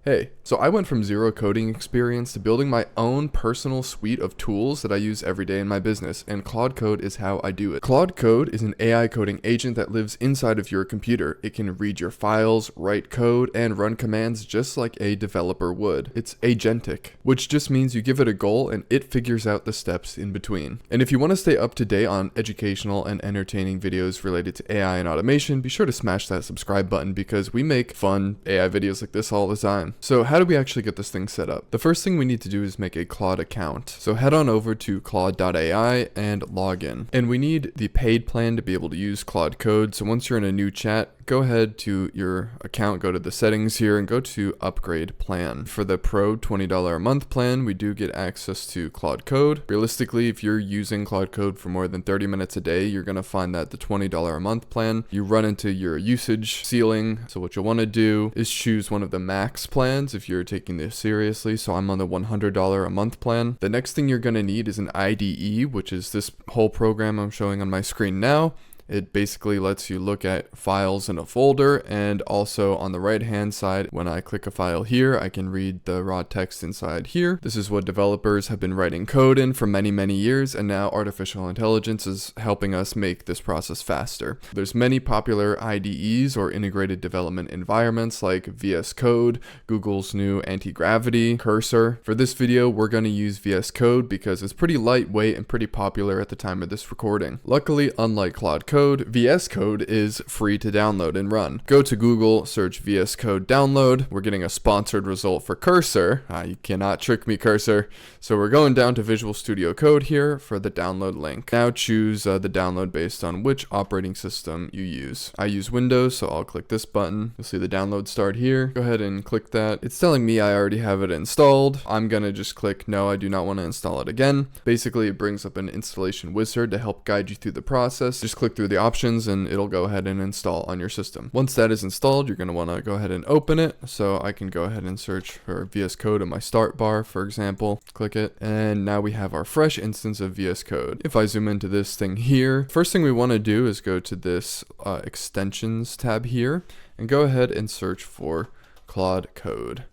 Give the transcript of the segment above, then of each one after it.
Hey, so I went from zero coding experience to building my own personal suite of tools that I use every day in my business, and Claude Code is how I do it. Claude Code is an AI coding agent that lives inside of your computer. It can read your files, write code, and run commands just like a developer would. It's agentic, which just means you give it a goal and it figures out the steps in between. And if you want to stay up to date on educational and entertaining videos related to AI and automation, be sure to smash that subscribe button because we make fun AI videos like this all the time. So how do we actually get this thing set up? The first thing we need to do is make a Claude account. So head on over to claude.ai and log in. And we need the paid plan to be able to use Claude Code. So once you're in a new chat, go ahead to your account, go to the settings here and go to upgrade plan. For the pro $20 a month plan, we do get access to Claude Code. Realistically, if you're using Claude Code for more than 30 minutes a day, you're going to find that the $20 a month plan, you run into your usage ceiling. So what you'll want to do is choose one of the max plans if you're taking this seriously. So I'm on the $100 a month plan. The next thing you're going to need is an IDE, which is this whole program I'm showing on my screen now. It basically lets you look at files in a folder, and also on the right hand side, when I click a file here, I can read the raw text inside here. This is what developers have been writing code in for many, many years, and now artificial intelligence is helping us make this process faster. There's many popular IDEs or integrated development environments like VS Code, Google's new anti-gravity, Cursor. For this video, we're going to use VS Code because it's pretty lightweight and pretty popular at the time of this recording. Luckily, unlike Claude Code, VS Code is free to download and run. Go to Google, search VS Code download. We're getting a sponsored result for Cursor. You cannot trick me, Cursor. So we're going down to Visual Studio Code here for the download link. Now choose the download based on which operating system you use. I use Windows, so I'll click this button. You'll see the download start here. Go ahead and click that. It's telling me I already have it installed. I'm gonna just click no, I do not want to install it again. Basically, it brings up an installation wizard to help guide you through the process. Just click through the options and it'll go ahead and install on your system. Once that is installed, you're going to want to go ahead and open it. So I can go ahead and search for VS Code in my start bar, for example. Click it, and now we have our fresh instance of VS Code. If I zoom into this thing here, first thing we want to do is go to this extensions tab here and go ahead and search for Claude Code.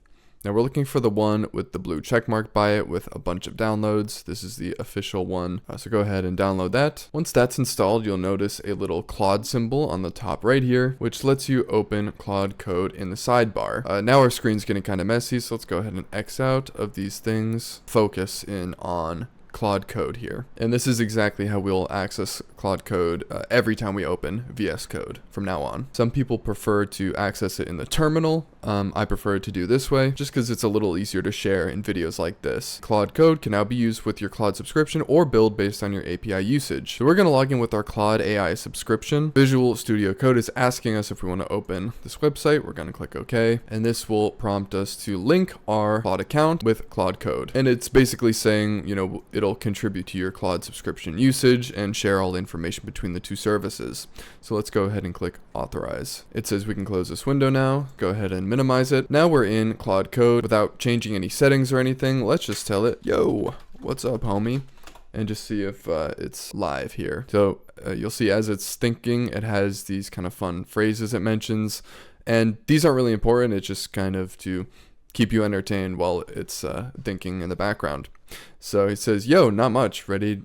Now we're looking for the one with the blue check mark by it with a bunch of downloads. This is the official one. So go ahead and download that. Once that's installed, you'll notice a little Claude symbol on the top right here, which lets you open Claude Code in the sidebar. Now our screen's getting kind of messy, so let's go ahead and X out of these things. Focus in on Claude Code here. And this is exactly how we'll access Claude Code every time we open VS Code from now on. Some people prefer to access it in the terminal. I prefer to do this way just because it's a little easier to share in videos like this. Claude Code can now be used with your Claude subscription or build based on your API usage. So we're going to log in with our Claude AI subscription. Visual Studio Code is asking us if we want to open this website. We're going to click OK, and this will prompt us to link our Claude account with Claude Code. And it's basically saying, you know, it'll contribute to your Claude subscription usage and share all the information between the two services. So let's go ahead and click authorize. It says we can close this window now. Go ahead and minimize it. Now we're in Claude Code without changing any settings or anything. Let's just tell it, yo, what's up, homie? And just see if it's live here. So you'll see as it's thinking, it has these kind of fun phrases it mentions. And these aren't really important. It's just kind of to keep you entertained while it's thinking in the background. So it says, yo, not much, ready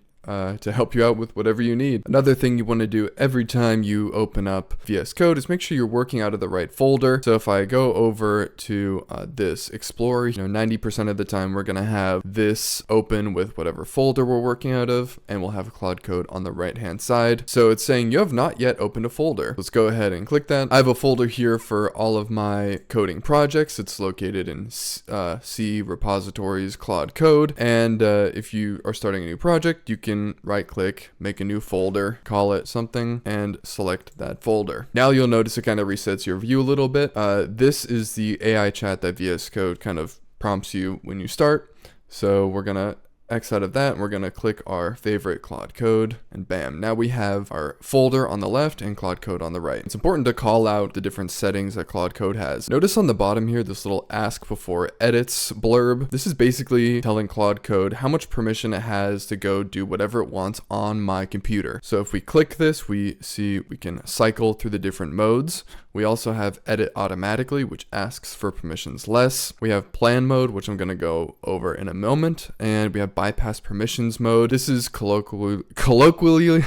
to help you out with whatever you need. Another thing you want to do every time you open up VS Code is make sure you're working out of the right folder. So if I go over to this Explorer, 90% of the time we're going to have this open with whatever folder we're working out of, and we'll have Claude Code on the right hand side. So it's saying you have not yet opened a folder. Let's go ahead and click that. I have a folder here for all of my coding projects. It's located in C repositories, Claude Code. And if you are starting a new project, you can right click, make a new folder, call it something, and select that folder. Now you'll notice it kind of resets your view a little bit. This is the AI chat that VS Code kind of prompts you when you start. So we're gonna X out of that, and we're going to click our favorite Claude Code, and bam, now we have our folder on the left and Claude Code on the right. It's important to call out the different settings that Claude Code has. Notice on the bottom here, this little ask before edits blurb. This is basically telling Claude Code how much permission it has to go do whatever it wants on my computer. So if we click this, we see we can cycle through the different modes. We also have edit automatically, which asks for permissions less. We have plan mode, which I'm going to go over in a moment. And we have bypass permissions mode. This is colloquially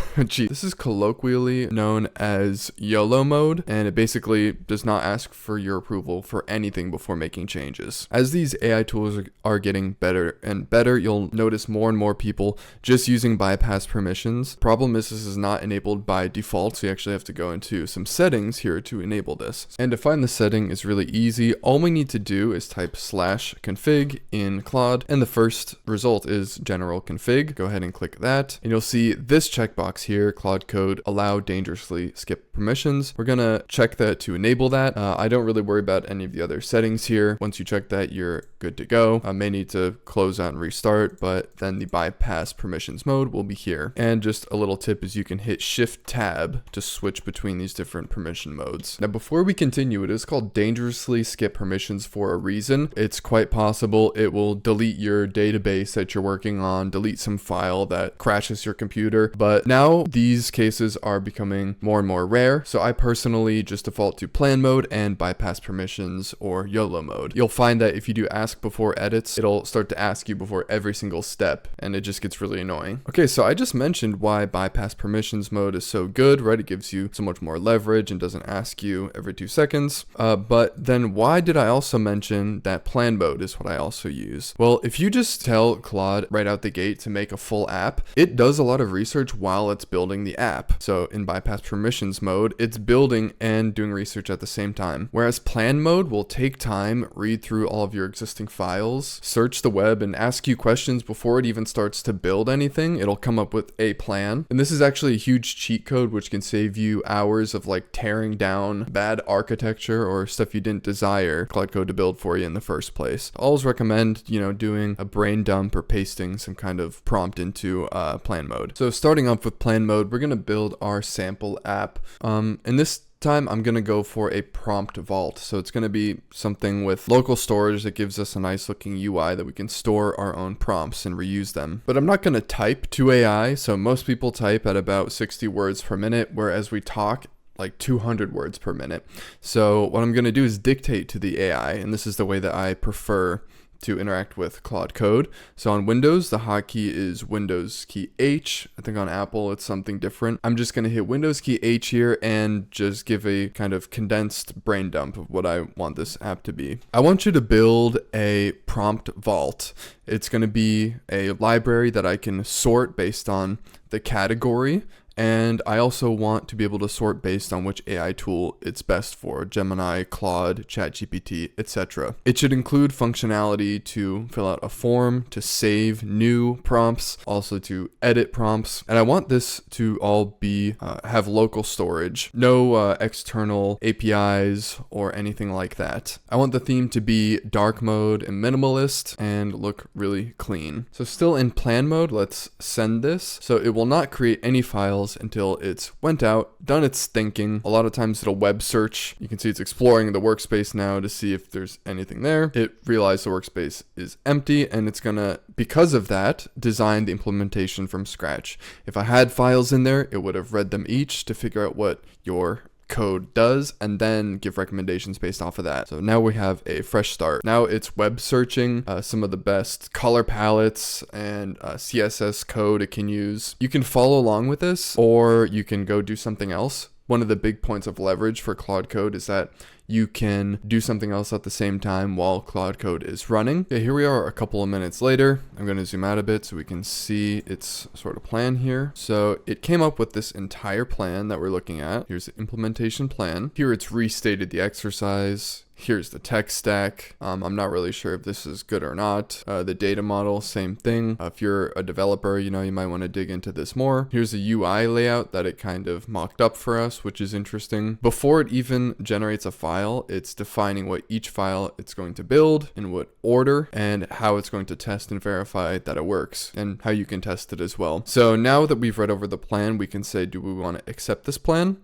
known as YOLO mode. And it basically does not ask for your approval for anything before making changes. As these AI tools are getting better and better, you'll notice more and more people just using bypass permissions. Problem is, this is not enabled by default. So you actually have to go into some settings here to enable this. And to find the setting is really easy. All we need to do is type /config in Claude, and the first result is general config. Go ahead and click that, and you'll see this checkbox here, Claude Code allow dangerously skip permissions. We're gonna check that to enable that. I don't really worry about any of the other settings here. Once you check that, you're good to go. I may need to close out and restart, but then the bypass permissions mode will be here. And just a little tip is you can hit Shift Tab to switch between these different permission modes. Now, before we continue, it is called dangerously skip permissions for a reason. It's quite possible it will delete your database that you're working on, delete some file that crashes your computer. But now these cases are becoming more and more rare. So I personally just default to plan mode and bypass permissions or YOLO mode. You'll find that if you do ask before edits, it'll start to ask you before every single step, and it just gets really annoying. Okay, so I just mentioned why bypass permissions mode is so good, right? It gives you so much more leverage and doesn't ask you every 2 seconds. But then why did I also mention that plan mode is what I also use? Well, if you just tell Claude right out the gate to make a full app, it does a lot of research while it's building the app. So in bypass permissions mode, it's building and doing research at the same time. Whereas plan mode will take time, read through all of your existing files, search the web, and ask you questions before it even starts to build anything. It'll come up with a plan. And this is actually a huge cheat code which can save you hours of like tearing down bad architecture or stuff you didn't desire Claude Code to build for you in the first place. I always recommend, doing a brain dump or pasting some kind of prompt into plan mode. So starting off with plan mode, we're going to build our sample app. In this time, I'm going to go for a prompt vault. So it's going to be something with local storage that gives us a nice looking UI that we can store our own prompts and reuse them. But I'm not going to type to AI. So most people type at about 60 words per minute, whereas we talk like 200 words per minute. So what I'm going to do is dictate to the AI, and this is the way that I prefer to interact with Claude Code. So on Windows, the hotkey is Windows key H. I think on Apple, it's something different. I'm just going to hit Windows key H here and just give a kind of condensed brain dump of what I want this app to be. I want you to build a prompt vault. It's going to be a library that I can sort based on the category. And I also want to be able to sort based on which AI tool it's best for: Gemini, Claude, ChatGPT, etc. It should include functionality to fill out a form, to save new prompts, also to edit prompts. And I want this to all be have local storage, no external APIs or anything like that. I want the theme to be dark mode and minimalist and look really clean. So still in plan mode, let's send this. So it will not create any files until it's went out, done its thinking. A lot of times it'll web search. You can see it's exploring the workspace now to see if there's anything there. It realized the workspace is empty, and it's gonna, because of that, design the implementation from scratch. If I had files in there, it would have read them each to figure out what your code does and then give recommendations based off of that. So now we have a fresh start. Now it's web searching some of the best color palettes and CSS code it can use. You can follow along with this, or you can go do something else. One of the big points of leverage for Claude Code is that you can do something else at the same time while Claude Code is running. Okay, here we are a couple of minutes later. I'm going to zoom out a bit so we can see its sort of plan here. So it came up with this entire plan that we're looking at. Here's the implementation plan. Here it's restated the exercise. Here's the tech stack. I'm not really sure if this is good or not. The data model, same thing. If you're a developer, you might want to dig into this more. Here's a UI layout that it kind of mocked up for us, which is interesting. Before it even generates a file, file, it's defining what each file it's going to build, in what order, and how it's going to test and verify that it works, and how you can test it as well. So now that we've read over the plan, we can say, do we want to accept this plan?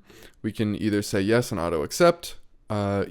We can either say yes and auto accept,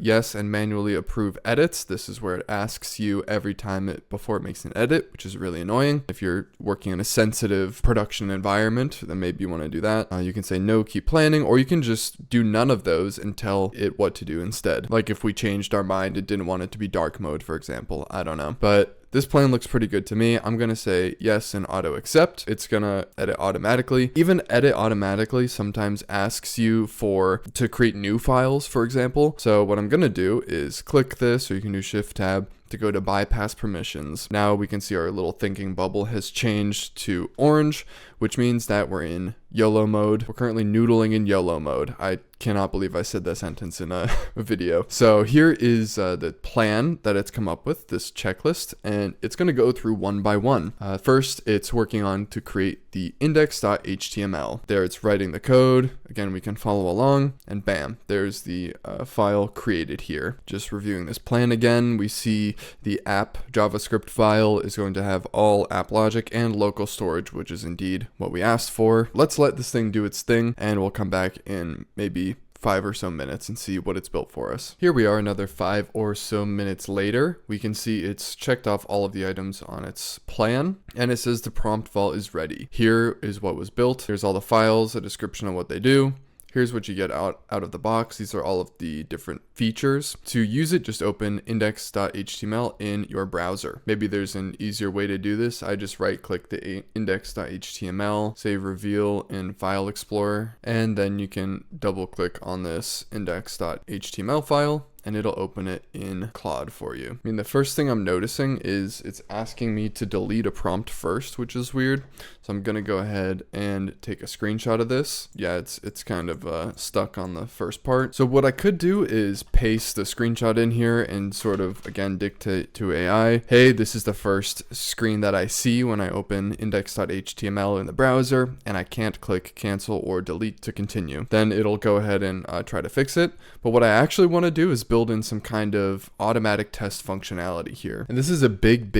yes and manually approve edits. This is where it asks you every time before it makes an edit, which is really annoying. If you're working in a sensitive production environment, then maybe you want to do that. You can say no, keep planning, or you can just do none of those and tell it what to do instead. Like if we changed our mind and didn't want it to be dark mode, for example, I don't know. But this plan looks pretty good to me. I'm going to say yes and auto accept. It's going to edit automatically. Even edit automatically sometimes asks you to create new files, for example. So what I'm going to do is click this, or you can do Shift Tab to go to bypass permissions. Now we can see our little thinking bubble has changed to orange, which means that we're in YOLO mode. We're currently noodling in YOLO mode. I cannot believe I said that sentence in a video. So here is the plan that it's come up with, this checklist, and it's going to go through one by one. First, it's working on to create the index.html. There it's writing the code. Again, we can follow along, and bam, there's the file created here. Just reviewing this plan again, we see the app JavaScript file is going to have all app logic and local storage, which is indeed what we asked for. Let's let this thing do its thing, and we'll come back in maybe 5 or so minutes and see what it's built for us. Here we are another 5 or so minutes later. We can see it's checked off all of the items on its plan, and it says the prompt vault is ready. Here is what was built. Here's all the files, a description of what they do. Here's what you get out of the box. These are all of the different features. To use it, just open index.html in your browser. Maybe there's an easier way to do this. I just right click the index.html, say reveal in File Explorer, and then you can double click on this index.html file, and it'll open it in Claude for you. I mean, the first thing I'm noticing is it's asking me to delete a prompt first, which is weird. So I'm gonna go ahead and take a screenshot of this. Yeah, it's kind of stuck on the first part. So what I could do is paste the screenshot in here and sort of, again, dictate to AI, hey, this is the first screen that I see when I open index.html in the browser, and I can't click cancel or delete to continue. Then it'll go ahead and try to fix it. But what I actually wanna do is build in some kind of automatic test functionality here. And this is a big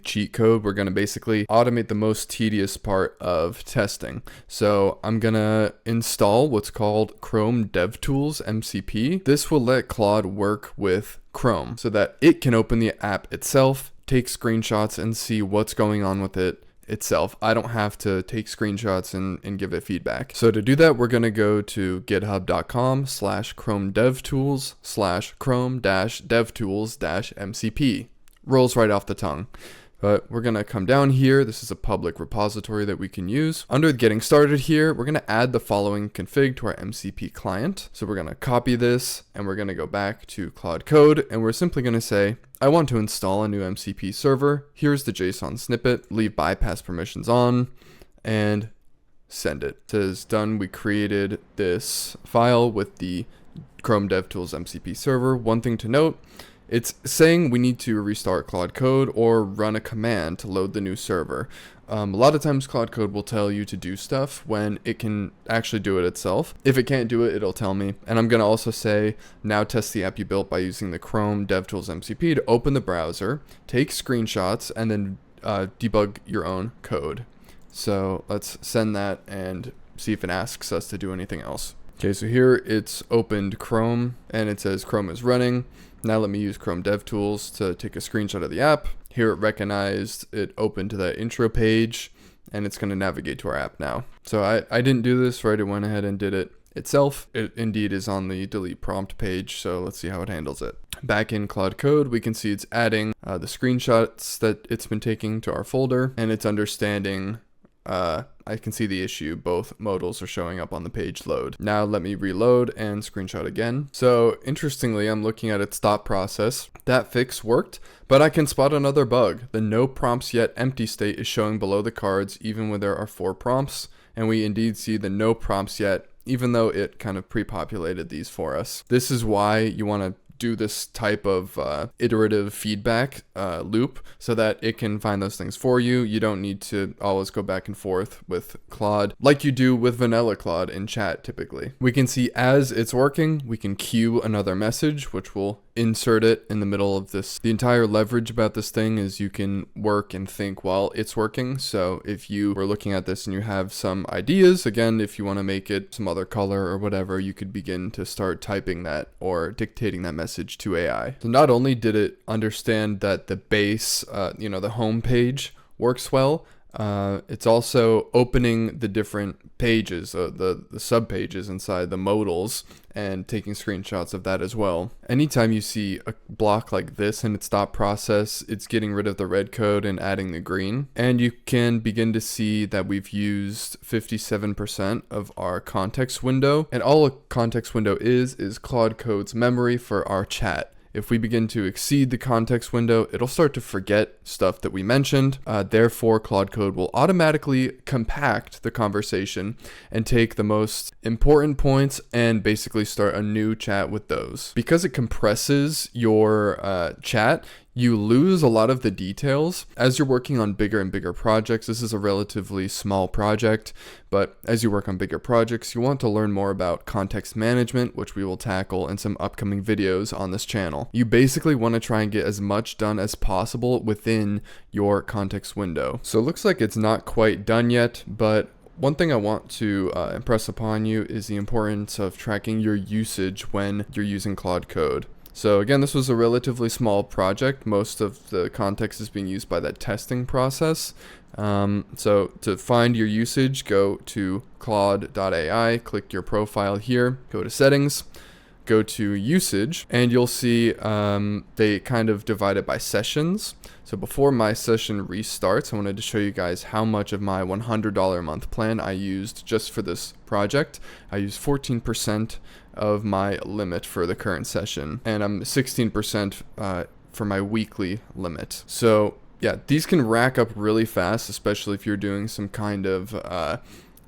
cheat code. We're going to basically automate the most tedious part of testing. So I'm going to install what's called Chrome DevTools MCP. This will let Claude work with Chrome so that it can open the app itself, take screenshots, and see what's going on with it itself. I don't have to take screenshots and give it feedback. So to do that, we're going to go to github.com/chrome-devtools/chrome-devtools-mcp. Rolls right off the tongue. But we're going to come down here. This is a public repository that we can use. Under getting started here, we're going to add the following config to our MCP client. So we're going to copy this, and we're going to go back to Claude Code, and we're simply going to say, I want to install a new MCP server. Here's the JSON snippet. Leave bypass permissions on, and send it. It says done. We created this file with the Chrome DevTools MCP server. One thing to note, it's saying we need to restart Claude Code or run a command to load the new server. A lot of times Claude Code will tell you to do stuff when it can actually do it itself. If it can't do it, it'll tell me. And I'm going to also say, now test the app you built by using the Chrome DevTools MCP to open the browser, take screenshots, and then debug your own code. So let's send that and see if it asks us to do anything else. Okay, so here it's opened Chrome and it says Chrome is running. Now let me use Chrome DevTools to take a screenshot of the app. Here it recognized it opened to that intro page, and it's going to navigate to our app now. So I didn't do this, right? It went ahead and did it itself. It indeed is on the delete prompt page, so let's see how it handles it. Back in Claude Code, we can see it's adding the screenshots that it's been taking to our folder, and it's understanding I can see the issue. Both modals are showing up on the page load. Now let me reload and screenshot again. So interestingly, I'm looking at its thought process. That fix worked, but I can spot another bug. The no prompts yet empty state is showing below the cards even when there are 4 prompts. And we indeed see the no prompts yet, even though it kind of pre-populated these for us. This is why you want to do this type of iterative feedback loop so that it can find those things for you. You don't need to always go back and forth with Claude like you do with vanilla Claude in chat typically. We can see as it's working, we can queue another message, which will insert it in the middle of this. The entire leverage about this thing is you can work and think while it's working. So if you were looking at this and you have some ideas, again, if you want to make it some other color or whatever, you could begin to start typing that or dictating that message to AI. So not only did it understand that the base, the home page works well, it's also opening the different pages, the sub pages inside the modals, and taking screenshots of that as well. Anytime you see a block like this in its thought process, it's getting rid of the red code and adding the green. And you can begin to see that we've used 57% of our context window. And all a context window is Claude Code's memory for our chat. If we begin to exceed the context window, it'll start to forget stuff that we mentioned. Therefore, Claude Code will automatically compact the conversation and take the most important points and basically start a new chat with those. Because it compresses your chat, you lose a lot of the details. As you're working on bigger and bigger projects, this is a relatively small project, but as you work on bigger projects, you want to learn more about context management, which we will tackle in some upcoming videos on this channel. You basically want to try and get as much done as possible within your context window. So it looks like it's not quite done yet, but one thing I want to impress upon you is the importance of tracking your usage when you're using Claude Code. So again, this was a relatively small project. Most of the context is being used by that testing process. So to find your usage, go to claude.ai, click your profile here, go to settings, go to usage, and you'll see they kind of divide it by sessions. So before my session restarts, I wanted to show you guys how much of my $100 a month plan I used just for this project. I used 14% of my limit for the current session, and I'm 16% for my weekly limit. So yeah, these can rack up really fast, especially if you're doing some kind of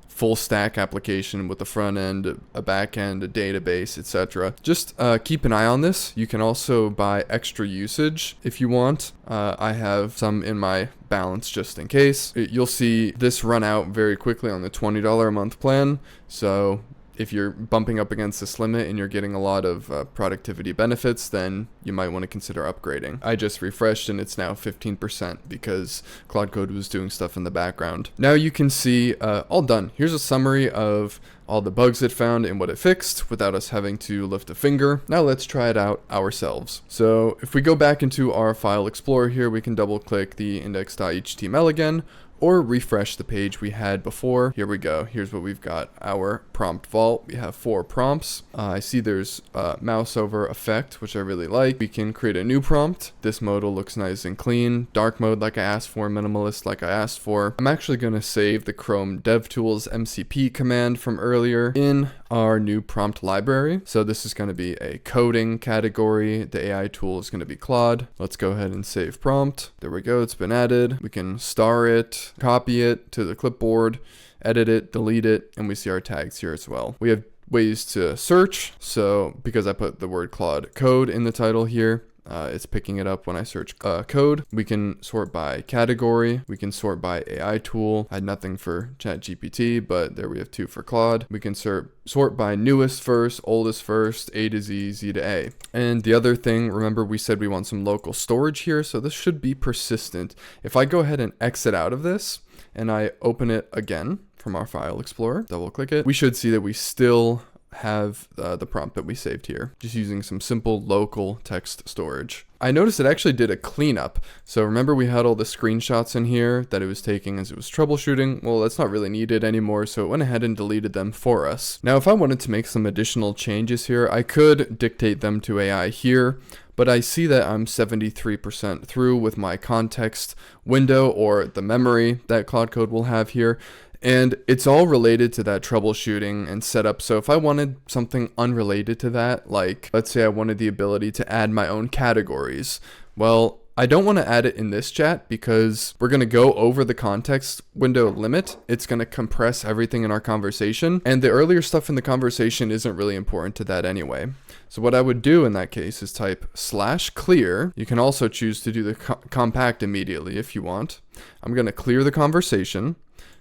full stack application with a front end, a back end, a database, etc. Just keep an eye on this. You can also buy extra usage if you want. I have some in my balance just in case. You'll see this run out very quickly on the $20 a month plan. So if you're bumping up against this limit and you're getting a lot of productivity benefits, then you might want to consider upgrading. I just refreshed and it's now 15% because Claude Code was doing stuff in the background. Now you can see all done. Here's a summary of all the bugs it found and what it fixed without us having to lift a finger. Now let's try it out ourselves. So if we go back into our file explorer here, we can double click the index.html again, or refresh the page we had before. Here we go. Here's what we've got. Our prompt vault. We have 4 prompts. I see there's a mouse over effect, which I really like. We can create a new prompt. This modal looks nice and clean. Dark mode like I asked for. Minimalist like I asked for. I'm actually going to save the Chrome DevTools MCP command from earlier in our new prompt library. So this is going to be a coding category. The AI tool is going to be Claude. Let's go ahead and save prompt. There we go. It's been added. We can star it, copy it to the clipboard, edit it, delete it, and we see our tags here as well. We have ways to search. So because I put the word Claude Code in the title here, it's picking it up when I search code. We can sort by category. We can sort by AI tool. I had nothing for ChatGPT, but there we have 2 for Claude. We can sort by newest first, oldest first, A to Z, Z to A. And the other thing, remember we said we want some local storage here, so this should be persistent. If I go ahead and exit out of this and I open it again from our file explorer, double click it, we should see that we still have the prompt that we saved here, just using some simple local text storage. I noticed it actually did a cleanup. So remember we had all the screenshots in here that it was taking as it was troubleshooting. Well, that's not really needed anymore, so it went ahead and deleted them for us. Now, if I wanted to make some additional changes here, I could dictate them to AI here, but I see that I'm 73% through with my context window, or the memory that Claude Code will have here. And it's all related to that troubleshooting and setup. So if I wanted something unrelated to that, like let's say I wanted the ability to add my own categories, well, I don't want to add it in this chat because we're going to go over the context window limit. It's going to compress everything in our conversation, and the earlier stuff in the conversation isn't really important to that anyway. So what I would do in that case is type /clear. You can also choose to do the compact immediately if you want. I'm going to clear the conversation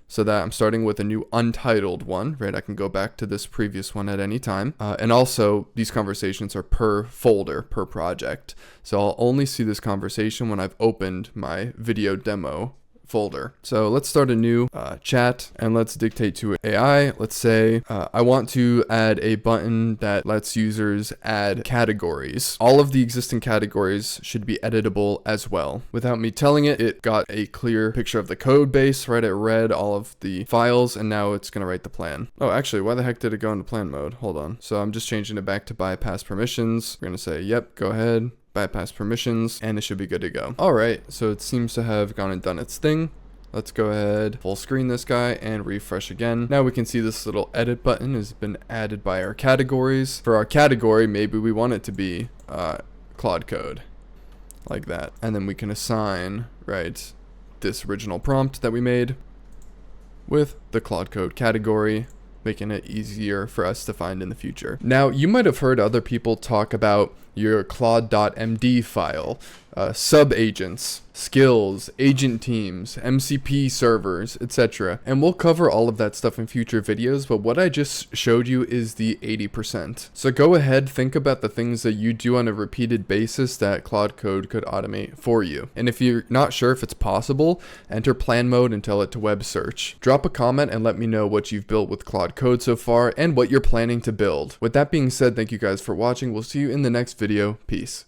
so that I'm starting with a new untitled one, right? I can go back to this previous one at any time. And also, these conversations are per folder, per project. So I'll only see this conversation when I've opened my video demo folder. So let's start a new chat, and let's dictate to AI. Let's say I want to add a button that lets users add categories. All of the existing categories should be editable as well. Without me telling it, it got a clear picture of the code base, right? It read all of the files, and now it's going to write the plan. Oh, actually, why the heck did it go into plan mode? Hold on. So I'm just changing it back to bypass permissions. We're going to say, yep, go ahead. Bypass permissions, and it should be good to go. All right, so it seems to have gone and done its thing. Let's go ahead, full screen this guy, and refresh again. Now we can see this little edit button has been added by our categories. For our category, maybe we want it to be Claude Code, like that. And then we can assign, right, this original prompt that we made with the Claude Code category, making it easier for us to find in the future. Now, you might have heard other people talk about your Claude.md file, sub-agents, skills, agent teams, MCP servers, etc. And we'll cover all of that stuff in future videos, but what I just showed you is the 80%. So go ahead, think about the things that you do on a repeated basis that Claude Code could automate for you. And if you're not sure if it's possible, enter plan mode and tell it to web search. Drop a comment and let me know what you've built with Claude Code so far and what you're planning to build. With that being said, thank you guys for watching. We'll see you in the next video. Peace.